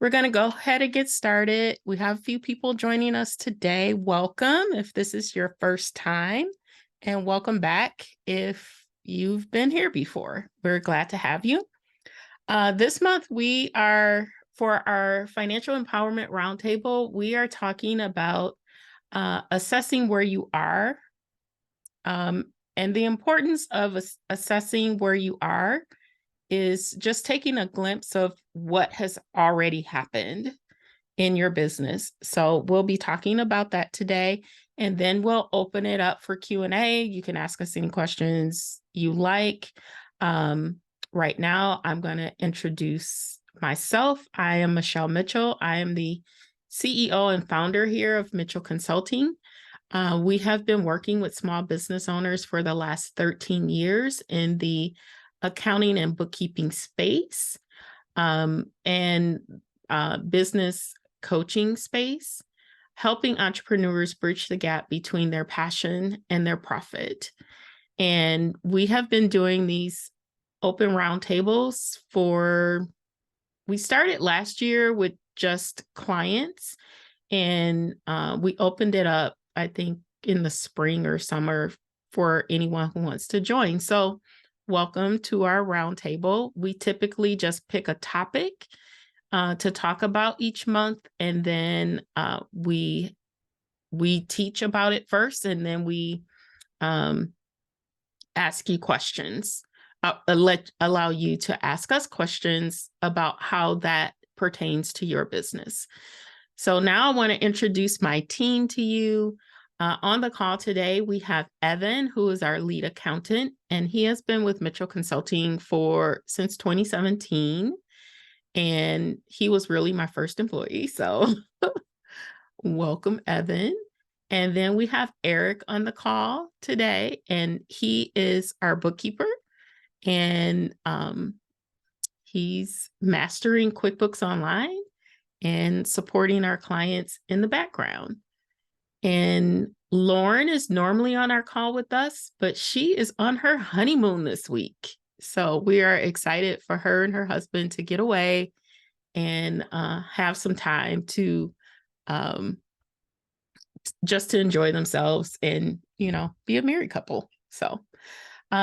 We're going to go ahead and get started. We have a few people joining us today. Welcome if this is your first time, and welcome back if you've been here before. We're glad to have you. This month, for our Financial Empowerment Roundtable, we are talking about assessing where you are, and the importance of assessing where you are is just taking a glimpse of what has already happened in your business. So we'll be talking about that today, and then we'll open it up for Q&A. You can ask us any questions you like. Right now, I'm going to introduce myself. I am Michelle Mitchell. I am the CEO and founder here of Mitchell Consulting. We have been working with small business owners for the last 13 years in the accounting and bookkeeping space, and business coaching space, helping entrepreneurs bridge the gap between their passion and their profit. And we have been doing these open roundtables we started last year with just clients, and we opened it up, I think, in the spring or summer for anyone who wants to join. So welcome to our roundtable. We typically just pick a topic to talk about each month, and then we teach about it first, and then we ask you questions. Allow you to ask us questions about how that pertains to your business. So now I want to introduce my team to you. On the call today, we have Evan, who is our lead accountant, and he has been with Mitchell Consulting since 2017, and he was really my first employee. So welcome, Evan. And then we have Eric on the call today, and he is our bookkeeper, and he's mastering QuickBooks Online and supporting our clients in the background. And Lauren is normally on our call with us, but she is on her honeymoon this week. So we are excited for her and her husband to get away and have some time to just to enjoy themselves and, be a married couple. So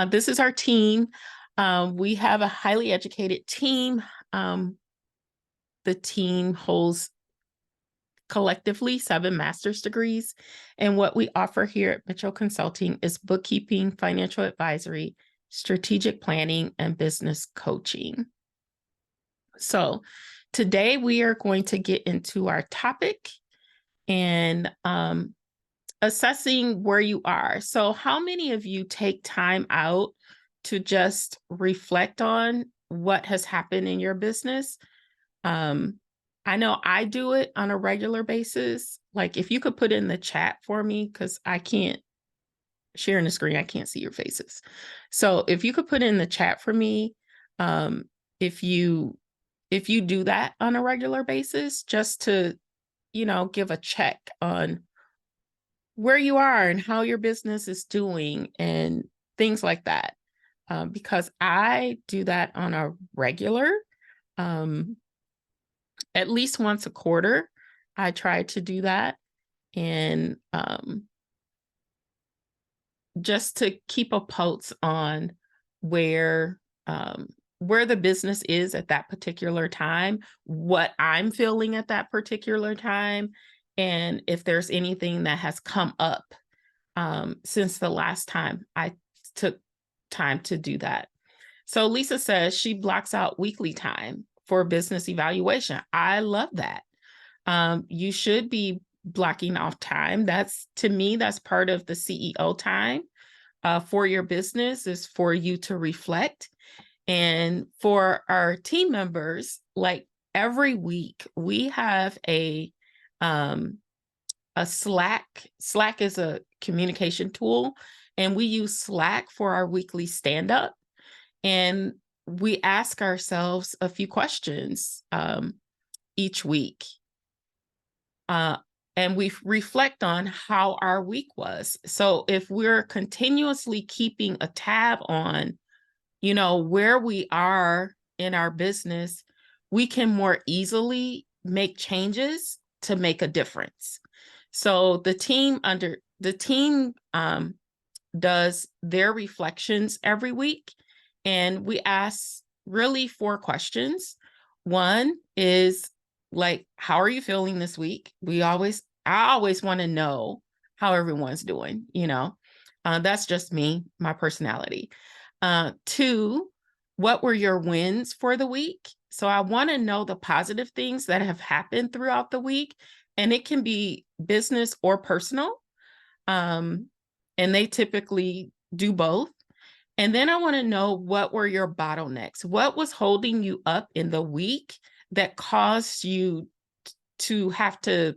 this is our team. We have a highly educated team. The team holds collectively 7 master's degrees. And what we offer here at Mitchell Consulting is bookkeeping, financial advisory, strategic planning, and business coaching. So today we are going to get into our topic and assessing where you are. So how many of you take time out to just reflect on what has happened in your business? I know I do it on a regular basis. Like, if you could put in the chat for me, because I can't share in the screen, I can't see your faces. So if you could put in the chat for me, if you do that on a regular basis, just to, give a check on where you are and how your business is doing and things like that. Because I do that on a regular, at least once a quarter. I try to do that, and just to keep a pulse on where the business is at that particular time, what I'm feeling at that particular time, and if there's anything that has come up since the last time I took time to do that. So Lisa says she blocks out weekly time for business evaluation. I love that. You should be blocking off time. To me, that's part of the CEO time for your business, is for you to reflect. And for our team members, like, every week we have a Slack. Slack is a communication tool, and we use Slack for our weekly stand-up. And we ask ourselves a few questions each week. And we reflect on how our week was. So if we're continuously keeping a tab on, where we are in our business, we can more easily make changes to make a difference. So the team does their reflections every week, and we ask really 4 questions. One is like, how are you feeling this week? I always want to know how everyone's doing, that's just me, my personality. 2, what were your wins for the week? So I want to know the positive things that have happened throughout the week, and it can be business or personal. And they typically do both. And then I want to know, what were your bottlenecks? What was holding you up in the week that caused you to have to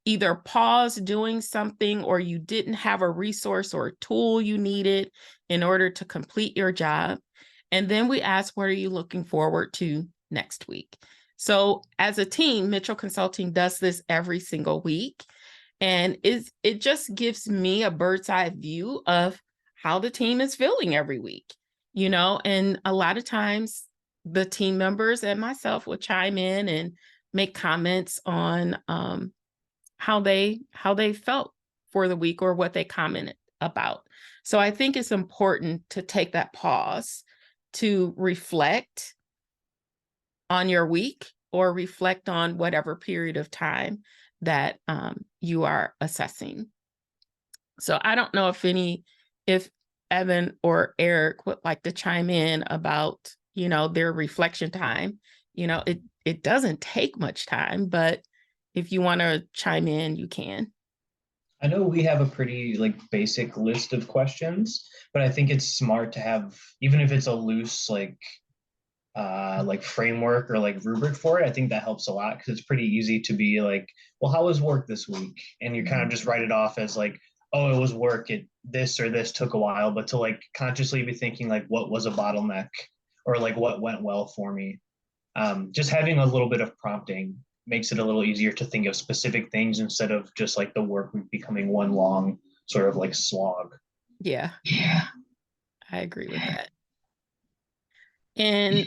either pause doing something, or you didn't have a resource or a tool you needed in order to complete your job? And then we ask, what are you looking forward to next week? So as a team, Mitchell Consulting does this every single week. And it just gives me a bird's eye view of how the team is feeling every week, and a lot of times the team members and myself will chime in and make comments on how they felt for the week, or what they commented about. So I think it's important to take that pause to reflect on your week, or reflect on whatever period of time that you are assessing. So I don't know if Evan or Eric would like to chime in about, their reflection time. It doesn't take much time, but if you want to chime in, you can. I know we have a pretty basic list of questions, but I think it's smart to have, even if it's a loose framework or rubric for it. I think that helps a lot, because it's pretty easy to be like, well, how was work this week? And you kind of just write it off as oh, it was work. This or this took a while, but to consciously be thinking what was a bottleneck, or what went well for me. Just having a little bit of prompting makes it a little easier to think of specific things, instead of just the work becoming one long sort of slog. Yeah, Yeah. I agree with that. And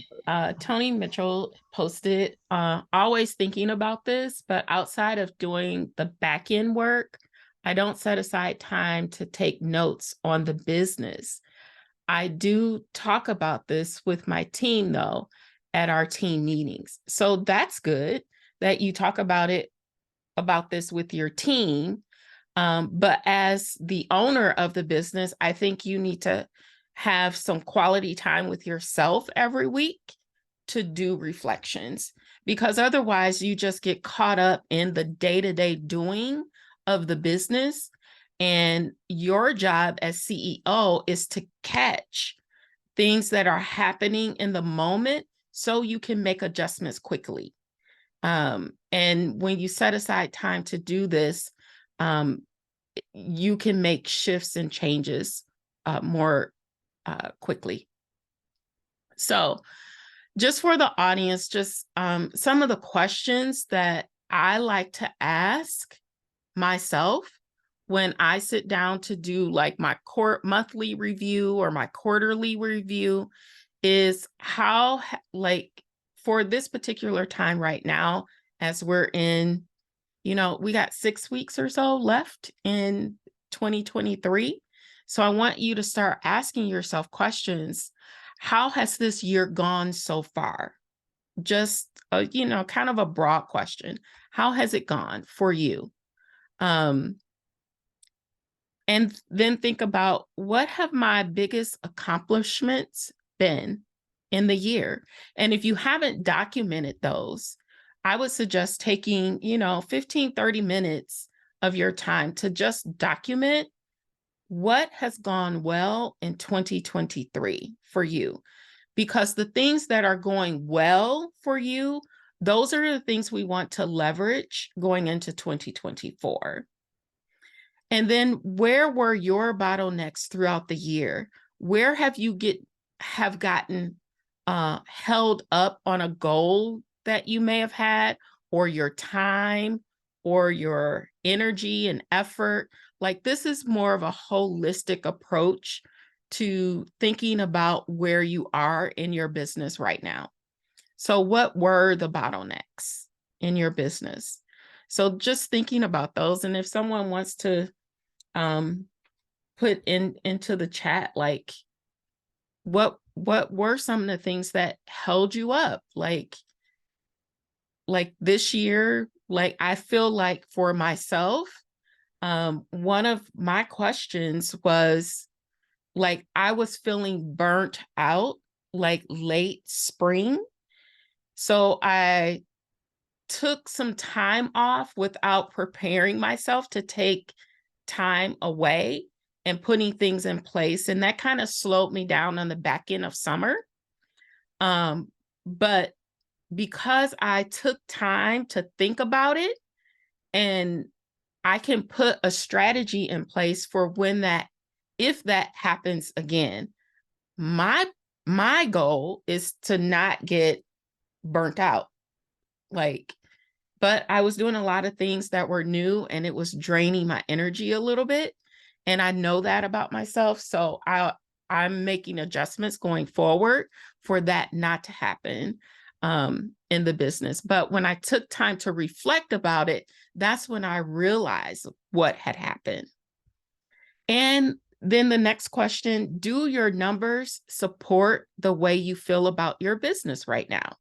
Tony Mitchell posted, always thinking about this, but outside of doing the back end work, I don't set aside time to take notes on the business. I do talk about this with my team, though, at our team meetings. So that's good that you talk about this with your team. But as the owner of the business, I think you need to have some quality time with yourself every week to do reflections, because otherwise you just get caught up in the day-to-day doing of the business. And your job as CEO is to catch things that are happening in the moment so you can make adjustments quickly. And when you set aside time to do this, you can make shifts and changes more quickly. So just for the audience, just some of the questions that I like to ask myself when I sit down to do my monthly review or my quarterly review is how, for this particular time right now, as we're in, we got 6 weeks or so left in 2023. So I want you to start asking yourself questions. How has this year gone so far? Just, kind of a broad question. How has it gone for you? And then think about, what have my biggest accomplishments been in the year? And if you haven't documented those, I would suggest taking, 15, 30 minutes of your time to just document what has gone well in 2023 for you. Because the things that are going well for you, those are the things we want to leverage going into 2024. And then, where were your bottlenecks throughout the year? Where have you gotten held up on a goal that you may have had, or your time, or your energy and effort? This is more of a holistic approach to thinking about where you are in your business right now. So what were the bottlenecks? in your business. So just thinking about those, and if someone wants to put into the chat, like what were some of the things that held you up, like this year. Like I feel like for myself, one of my questions was, like, I was feeling burnt out like late spring. So I took some time off without preparing myself to take time away and putting things in place. And that kind of slowed me down on the back end of summer. But because I took time to think about it, and I can put a strategy in place for when that, if that happens again. My goal is to not get burnt out. Like, but I was doing a lot of things that were new and it was draining my energy a little bit. And I know that about myself. So I'm making adjustments going forward for that not to happen in the business. But when I took time to reflect about it, that's when I realized what had happened. And then the next question, do your numbers support the way you feel about your business right now?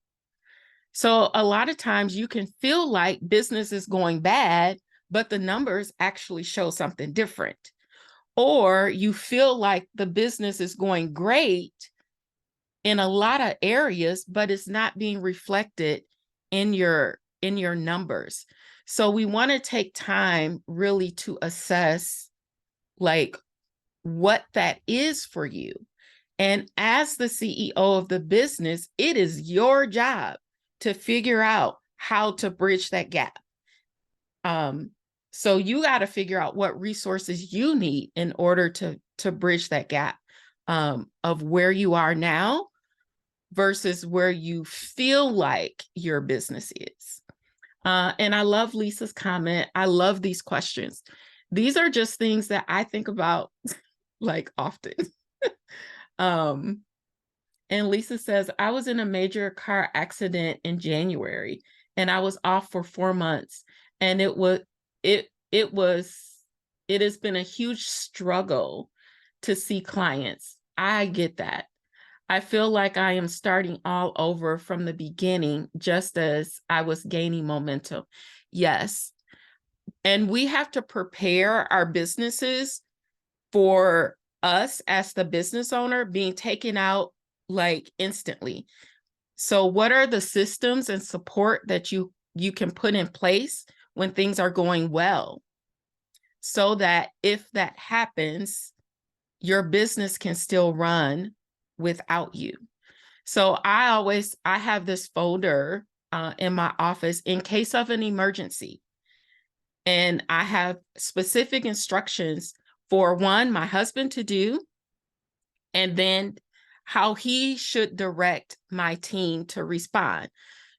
So a lot of times you can feel like business is going bad, but the numbers actually show something different. Or you feel like the business is going great in a lot of areas, but it's not being reflected in your numbers. So we want to take time really to assess like what that is for you. And as the CEO of the business, it is your job to figure out how to bridge that gap. So you got to figure out what resources you need in order to bridge that gap of where you are now versus where you feel like your business is. And I love Lisa's comment. I love these questions. These are just things that I think about like often. And Lisa says, I was in a major car accident in January and I was off for 4 months. And it has been a huge struggle to see clients. I get that. I feel like I am starting all over from the beginning, just as I was gaining momentum. Yes. And we have to prepare our businesses for us as the business owner being taken out like instantly. So what are the systems and support that you can put in place when things are going well, so that if that happens, your business can still run without you? So I have this folder in my office in case of an emergency. And I have specific instructions for one, my husband to do, and then how he should direct my team to respond.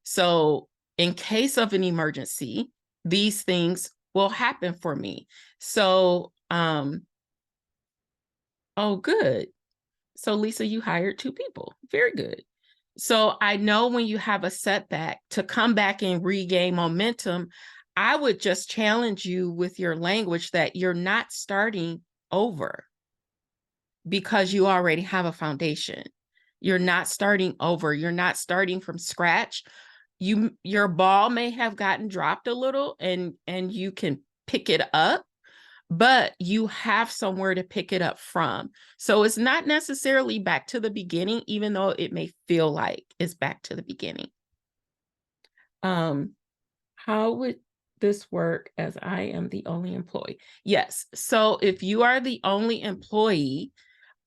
So in case of an emergency, these things will happen for me. So, oh, good. So Lisa, you hired 2 people. Very good. So I know when you have a setback, to come back and regain momentum, I would just challenge you with your language that you're not starting over because you already have a foundation. You're not starting over. You're not starting from scratch. Your ball may have gotten dropped a little and you can pick it up, but you have somewhere to pick it up from. So it's not necessarily back to the beginning, even though it may feel like it's back to the beginning. How would this work as I am the only employee? Yes. So if you are the only employee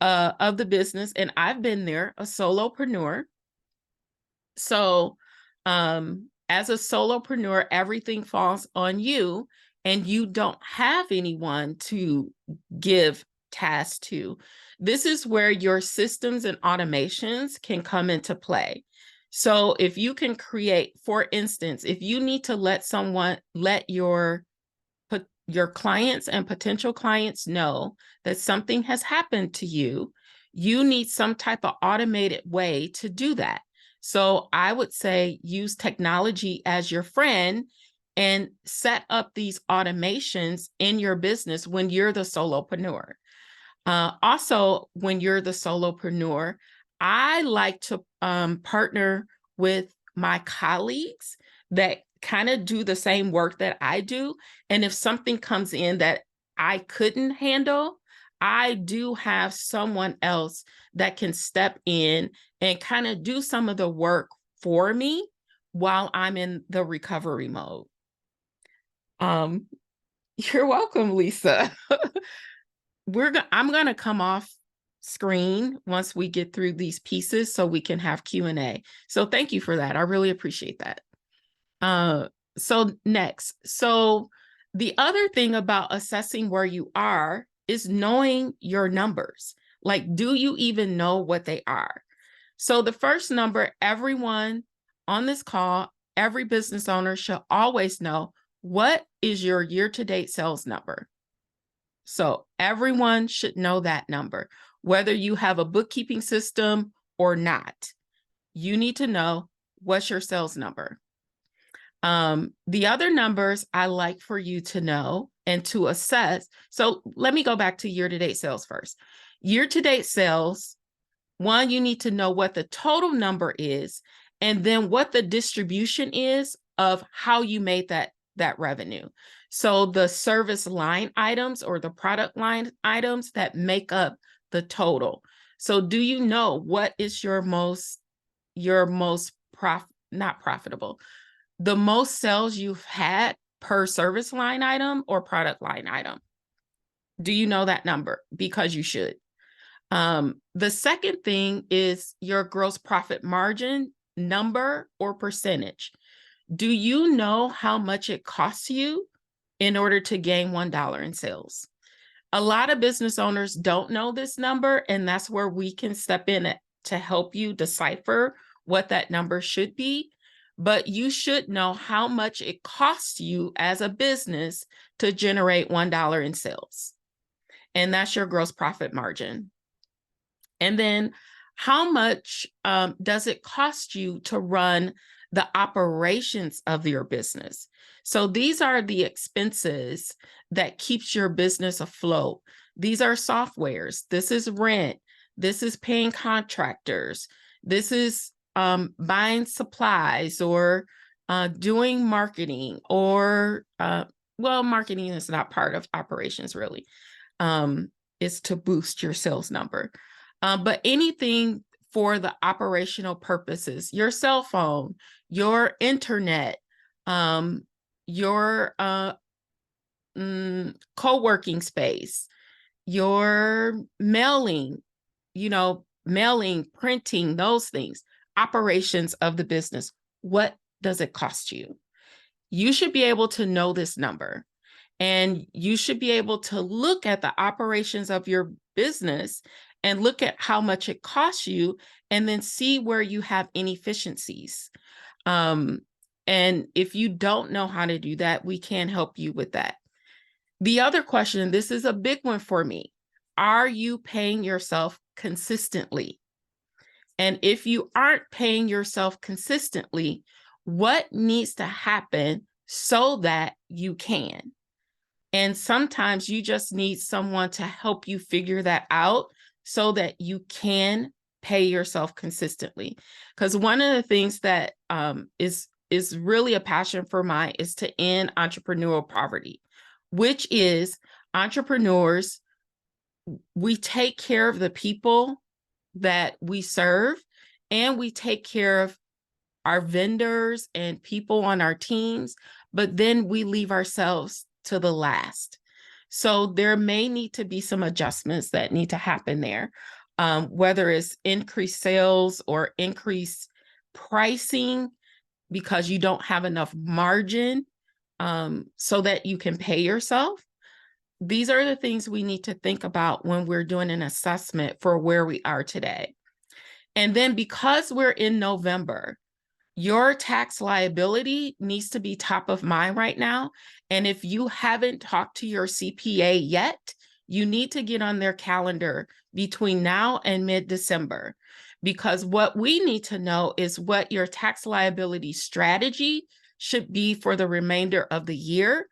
of the business, and I've been there, a solopreneur. So as a solopreneur, everything falls on you and you don't have anyone to give tasks to. This is where your systems and automations can come into play. So if you can create, for instance, if you need to let your clients and potential clients know that something has happened to you, you need some type of automated way to do that. So I would say use technology as your friend and set up these automations in your business when you're the solopreneur. Also, when you're the solopreneur, I like to partner with my colleagues that kind of do the same work that I do. And if something comes in that I couldn't handle, I do have someone else that can step in and kind of do some of the work for me while I'm in the recovery mode. Um, you're welcome, Lisa. I'm going to come off screen once we get through these pieces so we can have Q&A. So thank you for that. I really appreciate that. So next, so the other thing about assessing where you are is knowing your numbers. Like, do you even know what they are? So the first number, everyone on this call, every business owner should always know, what is your year-to-date sales number? So everyone should know that number, whether you have a bookkeeping system or not. You need to know what's your sales number. The other numbers I like for you to know and to assess. So let me go back to year-to-date sales first. Year-to-date sales, one, you need to know what the total number is, and then what the distribution is of how you made that revenue. So the service line items or the product line items that make up the total. So do you know what is not profitable, the most sales you've had per service line item or product line item? Do you know that number? Because you should. The second thing is your gross profit margin number or percentage. Do you know how much it costs you in order to gain $1 in sales? A lot of business owners don't know this number, and that's where we can step in to help you decipher what that number should be. But you should know how much it costs you as a business to generate $1 in sales. And that's your gross profit margin. And then how much does it cost you to run the operations of your business? So these are the expenses that keeps your business afloat. These are softwares. This is rent. This is paying contractors. This is buying supplies or doing marketing or, well, marketing is not part of operations really. It's to boost your sales number. But anything for the operational purposes, your cell phone, your internet, your co-working space, your mailing, mailing, printing, those things, operations of the business. What does it cost you? You should be able to know this number. And you should be able to look at the operations of your business and look at how much it costs you and then see where you have inefficiencies. And if you don't know how to do that, we can help you with that. The other question, this is a big one for me. Are you paying yourself consistently? And if you aren't paying yourself consistently, what needs to happen so that you can? And sometimes you just need someone to help you figure that out so that you can pay yourself consistently. Because one of the things that is really a passion for mine is to end entrepreneurial poverty, which is entrepreneurs, we take care of the people that we serve, and we take care of our vendors and people on our teams, but then we leave ourselves to the last. So there may need to be some adjustments that need to happen there, whether it's increased sales or increased pricing because you don't have enough margin so that you can pay yourself. These are the things we need to think about when we're doing an assessment for where we are today. And then because we're in November, your tax liability needs to be top of mind right now. And if you haven't talked to your CPA yet, you need to get on their calendar between now and mid-December, because what we need to know is what your tax liability strategy should be for the remainder of the year,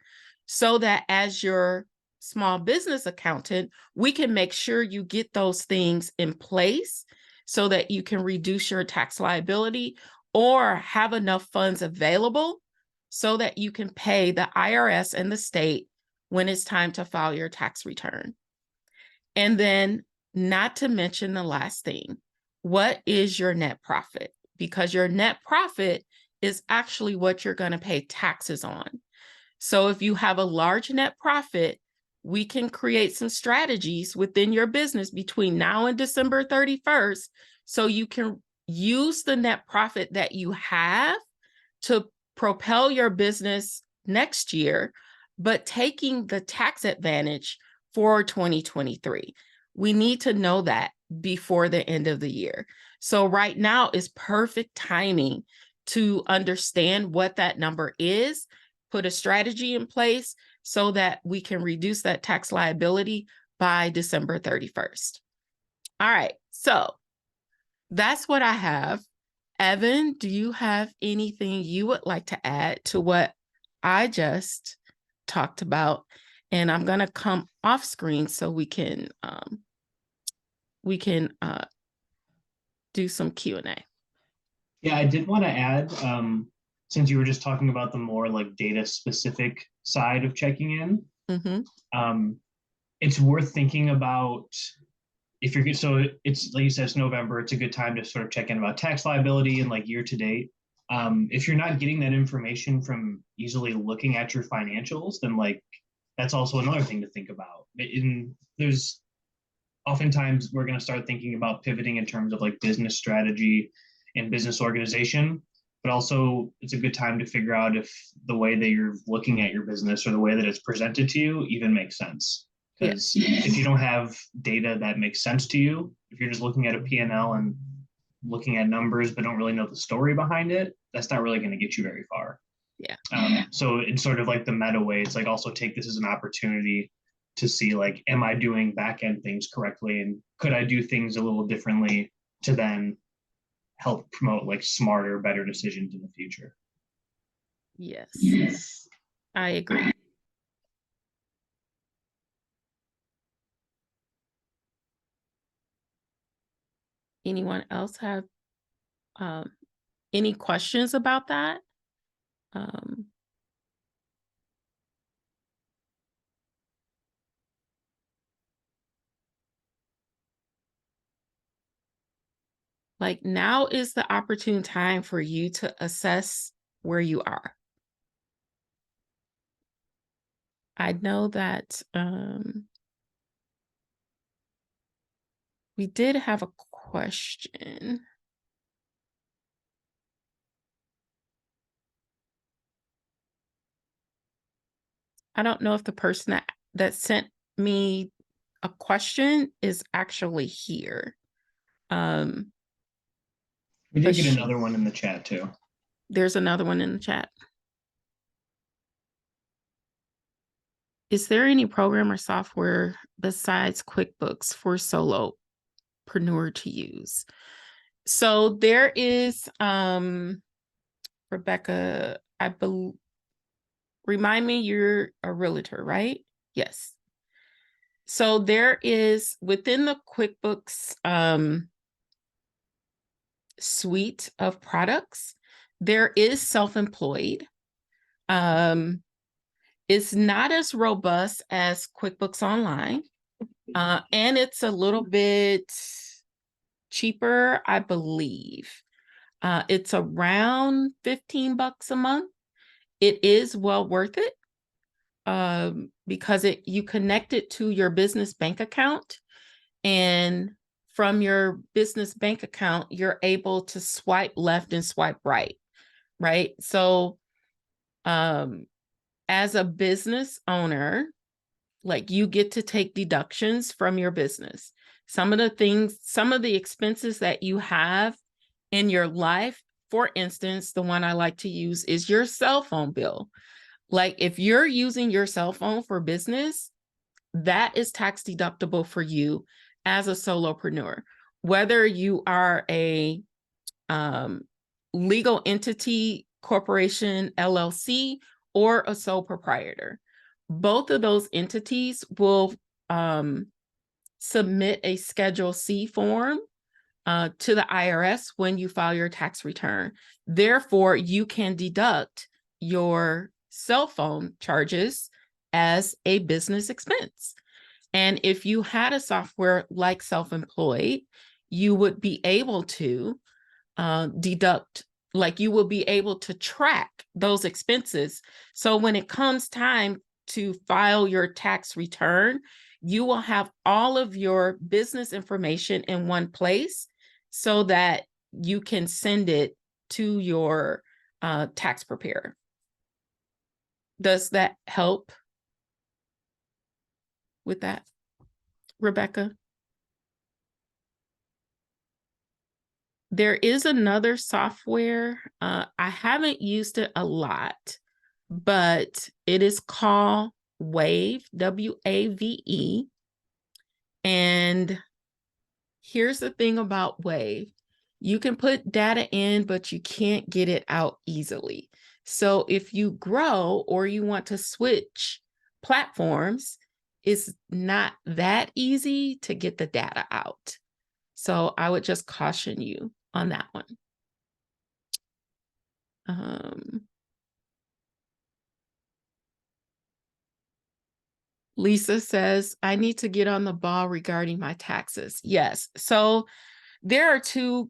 so that as your small business accountant, we can make sure you get those things in place so that you can reduce your tax liability or have enough funds available so that you can pay the IRS and the state when it's time to file your tax return. And then, not to mention the last thing, what is your net profit? Because your net profit is actually what you're going to pay taxes on. So if you have a large net profit, we can create some strategies within your business between now and December 31st, so you can use the net profit that you have to propel your business next year, but taking the tax advantage for 2023. We need to know that before the end of the year. So right now is perfect timing to understand what that number is, put a strategy in place so that we can reduce that tax liability by December 31st. All right, so that's what I have. Evan, do you have anything you would like to add to what I just talked about? And I'm going to come off screen so we can do some Q&A. Yeah, I did want to add, since you were just talking about the more like data specific side of checking in, it's worth thinking about if you're so it's like you said, it's November, it's a good time to sort of check in about tax liability and like year to date. If you're not getting that information from easily looking at your financials, then like that's also another thing to think about. There's oftentimes we're going to start thinking about pivoting in terms of like business strategy and business organization, but also it's a good time to figure out if the way that you're looking at your business or the way that it's presented to you even makes sense. Because if you don't have data that makes sense to you, if you're just looking at a P&L and looking at numbers but don't really know the story behind it, that's not really going to get you very far. So it's sort of like the meta way. It's like also take this as an opportunity to see like, am I doing back end things correctly, and could I do things a little differently to then help promote like smarter, better decisions in the future. Yes, I agree. Anyone else have any questions about that? Like, now is the opportune time for you to assess where you are. I know that we did have a question. I don't know if the person that sent me a question is actually here. We did get another one in the chat too. There's another one in the chat. Is there any program or software besides QuickBooks for solopreneur to use? So there is, Rebecca, remind me, you're a realtor, right? Yes. So there is, within the QuickBooks suite of products, there is self-employed. It's not as robust as QuickBooks Online, and it's a little bit cheaper, I believe. It's around $15 a month. It is well worth it because you connect it to your business bank account, and from your business bank account, you're able to swipe left and swipe right, right? So as a business owner, like, you get to take deductions from your business. Some of the expenses that you have in your life, for instance, the one I like to use is your cell phone bill. Like, if you're using your cell phone for business, that is tax deductible for you as a solopreneur. whether you are a legal entity, corporation, LLC, or a sole proprietor. Both of those entities will submit a Schedule C form to the IRS when you file your tax return. Therefore, you can deduct your cell phone charges as a business expense. And if you had a software like Self-Employed, you would be able to deduct, like you will be able to track those expenses. So when it comes time to file your tax return, you will have all of your business information in one place so that you can send it to your tax preparer. Does that help with that, Rebecca? There is another software. I haven't used it a lot, but it is called Wave, W-A-V-E. And here's the thing about Wave. You can put data in, but you can't get it out easily. So if you grow or you want to switch platforms, it's not that easy to get the data out. So I would just caution you on that one. Lisa says, I need to get on the ball regarding my taxes. Yes. So there are two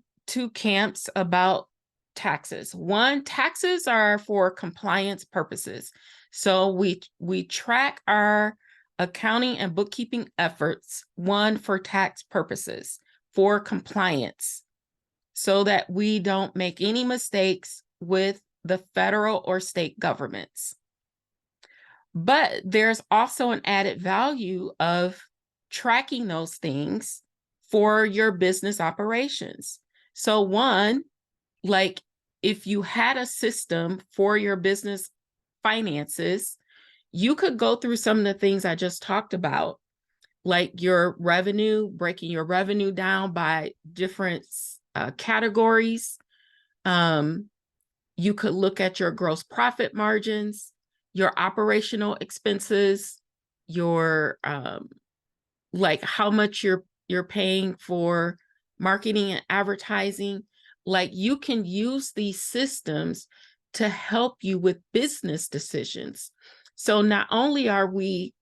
camps about taxes. One, taxes are for compliance purposes. So we track our accounting and bookkeeping efforts, one, for tax purposes, for compliance, so that we don't make any mistakes with the federal or state governments. But there's also an added value of tracking those things for your business operations. So one, like if you had a system for your business finances, you could go through some of the things I just talked about, like your revenue, breaking your revenue down by different categories. You could look at your gross profit margins, your operational expenses, your like how much you're paying for marketing and advertising. Like you can use these systems to help you with business decisions. So not only are we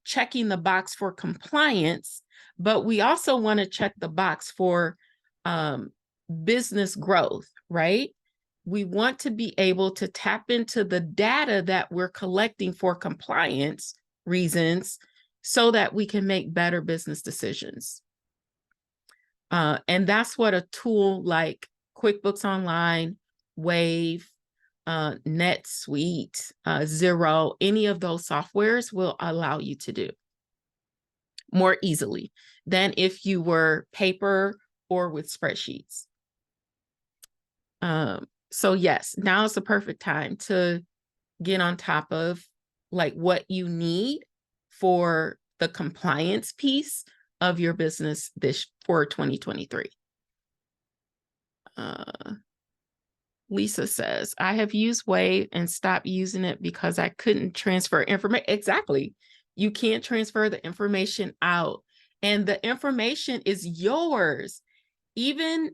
checking the box for compliance, but we also want to check the box for business growth, right? We want to be able to tap into the data that we're collecting for compliance reasons so that we can make better business decisions. And that's what a tool like QuickBooks Online, Wave, NetSuite, Xero, any of those softwares will allow you to do more easily than if you were paper or with spreadsheets. So yes, now is the perfect time to get on top of like what you need for the compliance piece of your business for 2023. Lisa says, I have used Wave and stopped using it because I couldn't transfer information. Exactly. You can't transfer the information out, and the information is yours. Even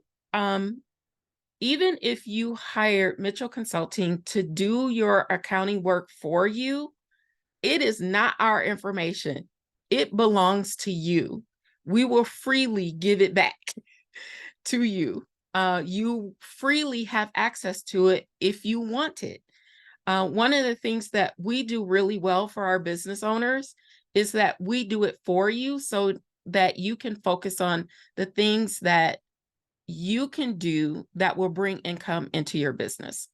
if you hired Mitchell Consulting to do your accounting work for you, it is not our information. It belongs to you. We will freely give it back to you. You freely have access to it if you want it. One of the things that we do really well for our business owners is that we do it for you so that you can focus on the things that you can do that will bring income into your business.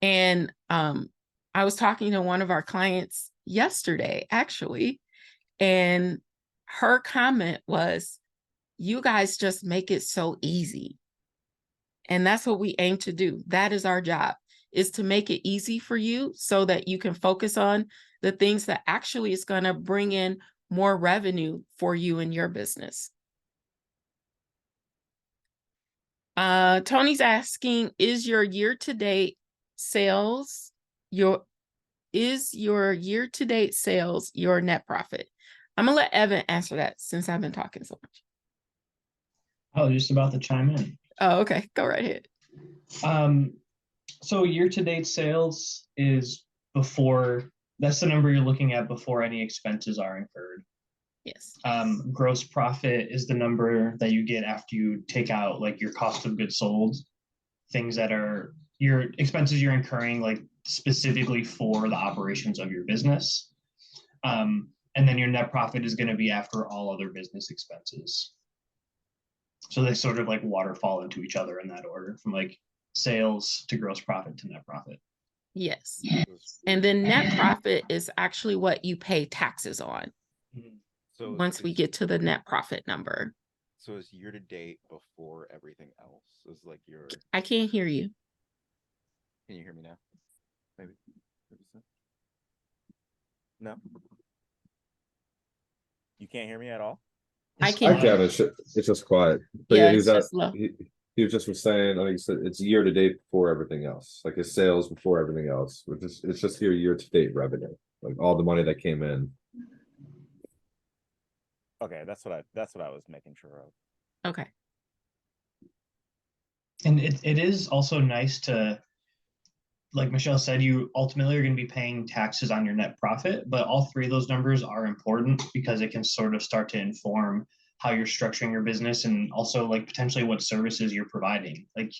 And I was talking to one of our clients yesterday, actually, and her comment was, you guys just make it so easy. And that's what we aim to do. That is our job, is to make it easy for you so that you can focus on the things that actually is going to bring in more revenue for you and your business. Tony's asking, is your year-to-date sales your your net profit? I'm gonna let Evan answer that since I've been talking so much. Oh, just about to chime in. Oh, okay. Go right ahead. Um, so year-to-date sales is before, that's the number you're looking at before any expenses are incurred. Yes. Gross profit is the number that you get after you take out like your cost of goods sold, things that are your expenses you're incurring like specifically for the operations of your business. And then your net profit is going to be after all other business expenses. So they sort of like waterfall into each other in that order from like sales to gross profit to net profit. Yes. And then net profit is actually what you pay taxes on. So once we get to the net profit number. So is year to date before everything else? Is like your. I can't hear you. Can you hear me now? Maybe so. No. You can't hear me at all? I I can't. can. It's just quiet. But Yeah, yeah, it's just low. he was just was saying. I think he said it's year to date before everything else. Like his sales before everything else. Which is it's just year to date revenue. Like all the money that came in. Okay, that's what I was making sure of. Okay. And it is also nice to, like Michelle said, you ultimately are going to be paying taxes on your net profit, but all three of those numbers are important because it can sort of start to inform how you're structuring your business and also like potentially what services you're providing. Like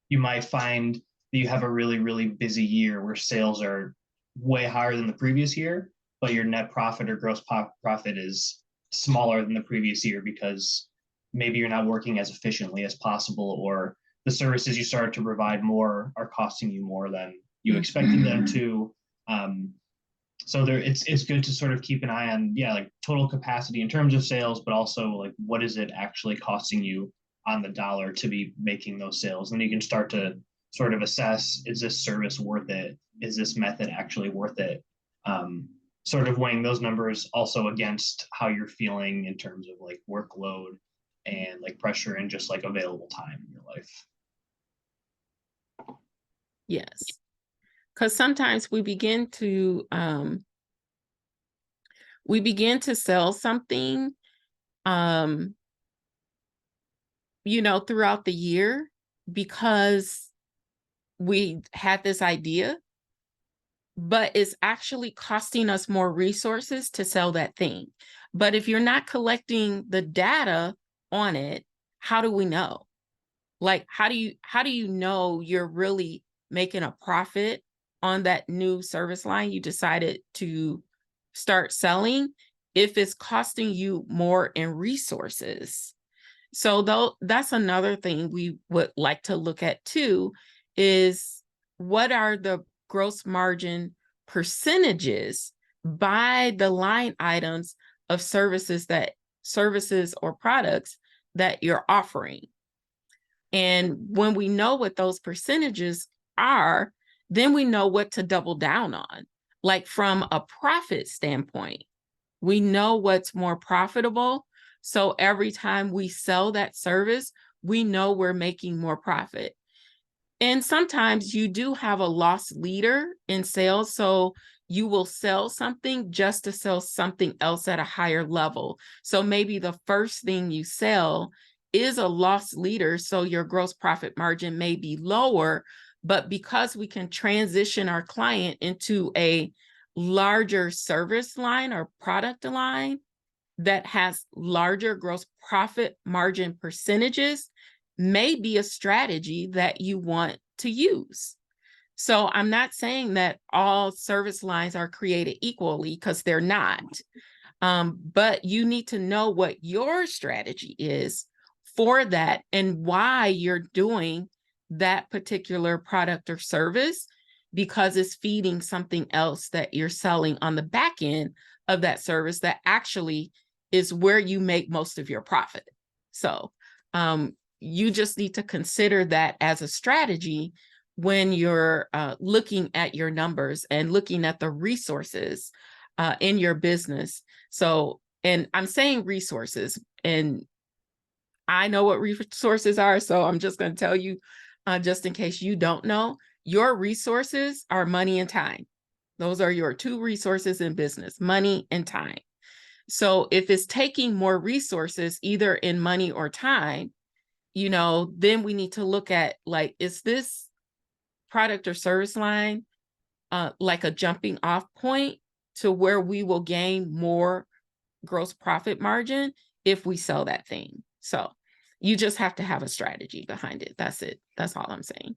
you might find that you have a really, really busy year where sales are way higher than the previous year, but your net profit or gross profit is smaller than the previous year because maybe you're not working as efficiently as possible, or the services you started to provide more are costing you more than you expected them to. So it's good to sort of keep an eye on, yeah, like total capacity in terms of sales, but also like what is it actually costing you on the dollar to be making those sales. And you can start to sort of assess, is this service worth it? Is this method actually worth it? Sort of weighing those numbers also against how you're feeling in terms of like workload and like pressure and just like available time in your life. Yes. Because sometimes we begin to sell something throughout the year because we had this idea, but it's actually costing us more resources to sell that thing. But if you're not collecting the data on it, how do we know? Like, how do you know you're really making a profit on that new service line you decided to start selling if it's costing you more in resources? So though that's another thing we would like to look at too, is what are the gross margin percentages by the line items of services or products that you're offering. And when we know what those percentages are, then we know what to double down on. Like from a profit standpoint, we know what's more profitable. So every time we sell that service, we know we're making more profit. And sometimes you do have a loss leader in sales. So you will sell something just to sell something else at a higher level. So maybe the first thing you sell is a loss leader. So your gross profit margin may be lower, but because we can transition our client into a larger service line or product line that has larger gross profit margin percentages, may be a strategy that you want to use. So I'm not saying that all service lines are created equally, because they're not. But you need to know what your strategy is for that and why you're doing that particular product or service, because it's feeding something else that you're selling on the back end of that service that actually is where you make most of your profit. So you just need to consider that as a strategy when you're looking at your numbers and looking at the resources in your business. So, and I'm saying resources, and I know what resources are, so I'm just going to tell you, just in case you don't know, your resources are money and time. Those are your two resources in business, money and time. So if it's taking more resources, either in money or time, then we need to look at, like, is this product or service line like a jumping off point to where we will gain more gross profit margin if we sell that thing? So you just have to have a strategy behind it. That's it. That's all I'm saying.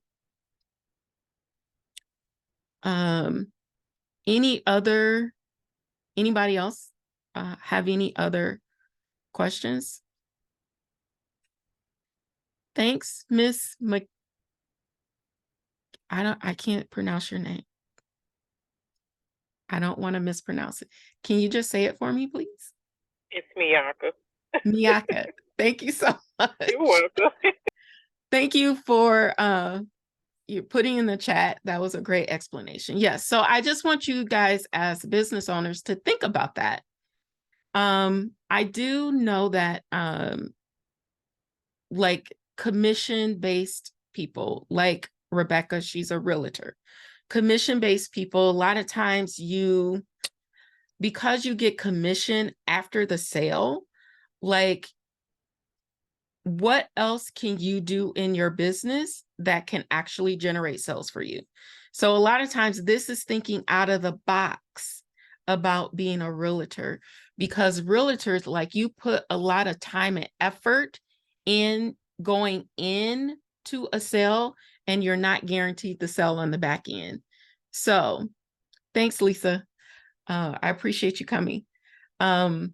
Anybody else have any other questions? Thanks, Miss I can't pronounce your name. I don't want to mispronounce it. Can you just say it for me, please? It's Miyaka. Miyaka. Thank you so much. You're welcome. Thank you for you putting in the chat. That was a great explanation. Yes. So I just want you guys as business owners to think about that. I do know that like commission-based people, like Rebecca, she's a realtor. Commission-based people, a lot of times because you get commission after the sale, like, what else can you do in your business that can actually generate sales for you? So a lot of times this is thinking out of the box about being a realtor, because realtors, like, you put a lot of time and effort in going in to a sale, and you're not guaranteed the sale on the back end. So thanks, Lisa. I appreciate you coming. A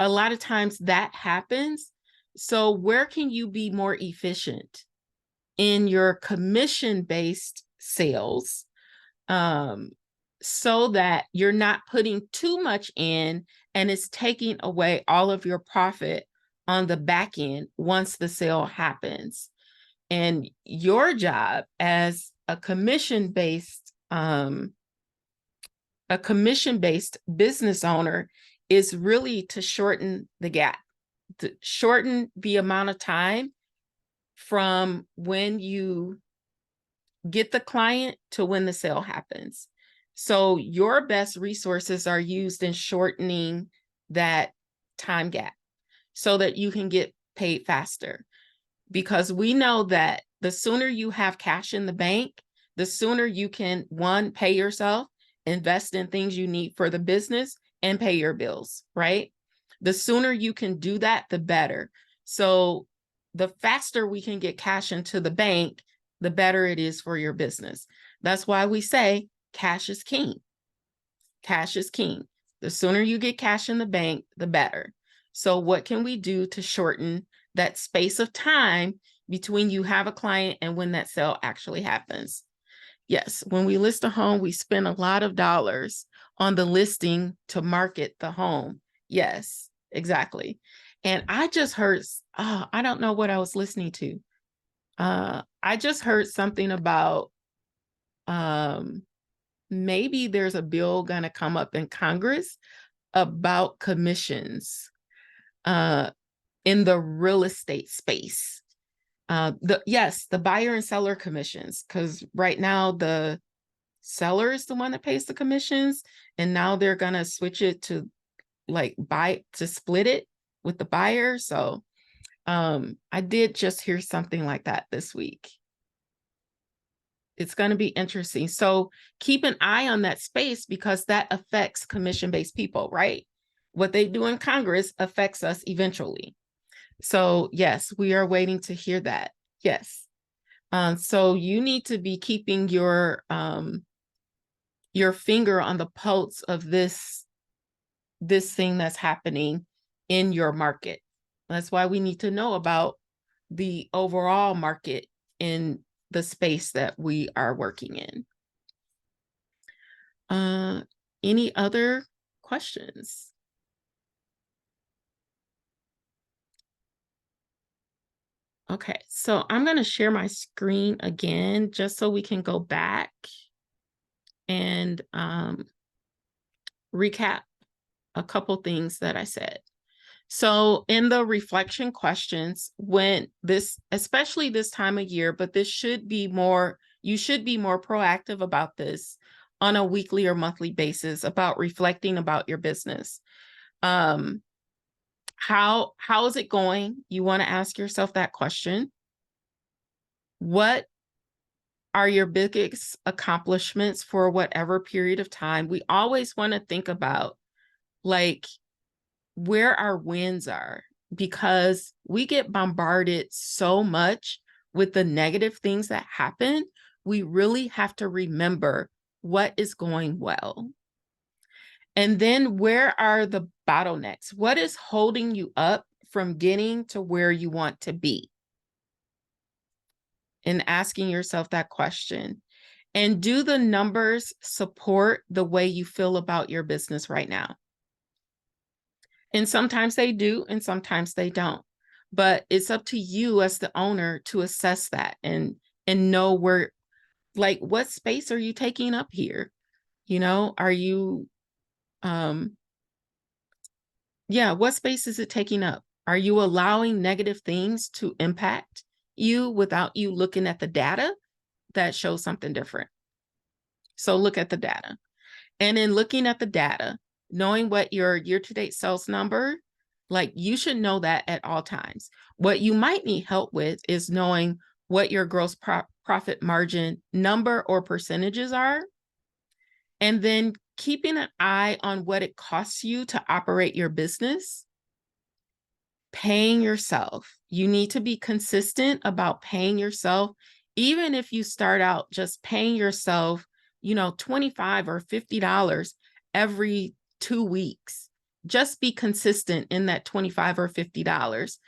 lot of times that happens. So where can you be more efficient in your commission-based sales, so that you're not putting too much in and it's taking away all of your profit on the back end once the sale happens? And your job as a commission-based business owner is really to shorten the gap, to shorten the amount of time from when you get the client to when the sale happens. So your best resources are used in shortening that time gap so that you can get paid faster. Because we know that the sooner you have cash in the bank, the sooner you can, one, pay yourself, invest in things you need for the business, and pay your bills, right? The sooner you can do that, the better. So the faster we can get cash into the bank, the better it is for your business. That's why we say cash is king. Cash is king. The sooner you get cash in the bank, the better. So what can we do to shorten that space of time between you have a client and when that sale actually happens? Yes, when we list a home, we spend a lot of dollars on the listing to market the home. Yes, exactly. And I just heard, I don't know what I was listening to. I just heard something about maybe there's a bill going to come up in Congress about commissions in the real estate space. The buyer and seller commissions, because right now the seller is the one that pays the commissions, and now they're gonna switch it to split it with the buyer. So I did just hear something like that this week. It's going to be interesting. So keep an eye on that space, because that affects commission-based people, right? What they do in Congress affects us eventually. So yes, we are waiting to hear that. Yes. So you need to be keeping your finger on the pulse of this thing that's happening in your market. That's why we need to know about the overall market in the space that we are working in. Any other questions? Okay, so I'm going to share my screen again, just so we can go back and recap a couple things that I said. So in the reflection questions, when this, especially this time of year, but this should be more, you should be more proactive about this on a weekly or monthly basis about reflecting about your business. How is it going? You want to ask yourself that question. What are your biggest accomplishments for whatever period of time? We always want to think about like where our wins are, because we get bombarded so much with the negative things that happen. We really have to remember what is going well. And then where are the bottlenecks? What is holding you up from getting to where you want to be? And asking yourself that question. And do the numbers support the way you feel about your business right now? And sometimes they do, and sometimes they don't. But it's up to you as the owner to assess that and know where, like, what space are you taking up here? You know, are you, what space is it taking up? Are you allowing negative things to impact you without you looking at the data that shows something different? So look at the data. And in looking at the data, knowing what your year-to-date sales number, like you should know that at all times. What you might need help with is knowing what your gross profit margin number or percentages are, and then keeping an eye on what it costs you to operate your business. Paying yourself. You need to be consistent about paying yourself, even if you start out just paying yourself, $25 or $50 every 2 weeks. Just be consistent in that $25 or $50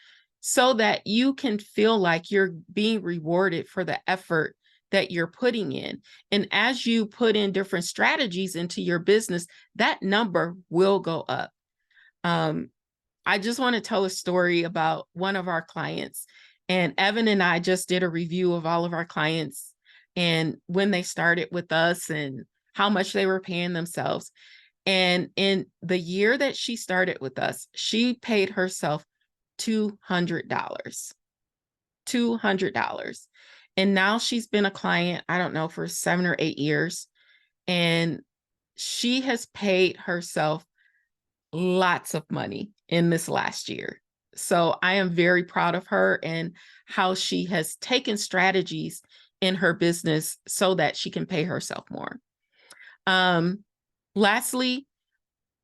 so that you can feel like you're being rewarded for the effort that you're putting in. And as you put in different strategies into your business, that number will go up. I just want to tell a story about one of our clients. And Evan and I just did a review of all of our clients and when they started with us and how much they were paying themselves. And in the year that she started with us, she paid herself $200. $200. And now she's been a client, I don't know, for 7 or 8 years. And she has paid herself lots of money in this last year. So I am very proud of her and how she has taken strategies in her business so that she can pay herself more. Lastly,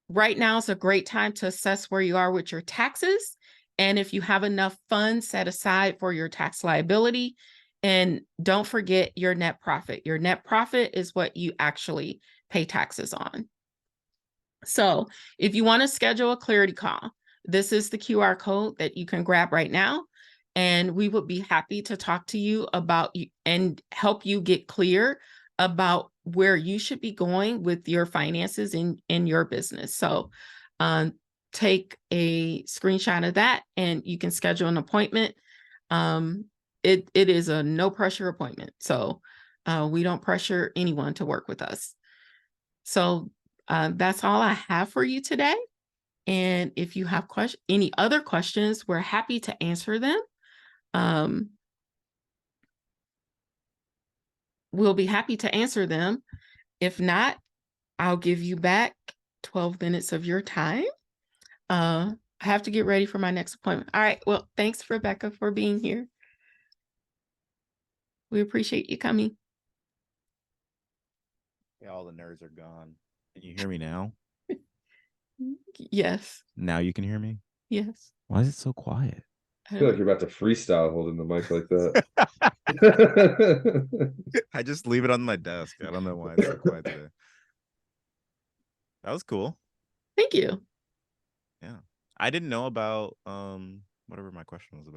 right now is a great time to assess where you are with your taxes and if you have enough funds set aside for your tax liability. And don't forget your net profit. Your net profit is what you actually pay taxes on. So if you want to schedule a clarity call, this is the QR code that you can grab right now. And we would be happy to talk to you about and help you get clear about where you should be going with your finances in your business. So take a screenshot of that and you can schedule an appointment. It is a no pressure appointment. So we don't pressure anyone to work with us. So that's all I have for you today. And if you have any other questions, we're happy to answer them. We'll be happy to answer them. If not, I'll give you back 12 minutes of your time. I have to get ready for my next appointment. All right. Well, thanks, Rebecca, for being here. We appreciate you coming. Yeah, all the nerds are gone. Can you hear me now? Yes. Now you can hear me? Yes. Why is it so quiet? I feel like you're about to freestyle holding the mic like that. I just leave it on my desk. I don't know why it's so quiet today. That was cool. Thank you. Yeah. I didn't know about whatever my question was about.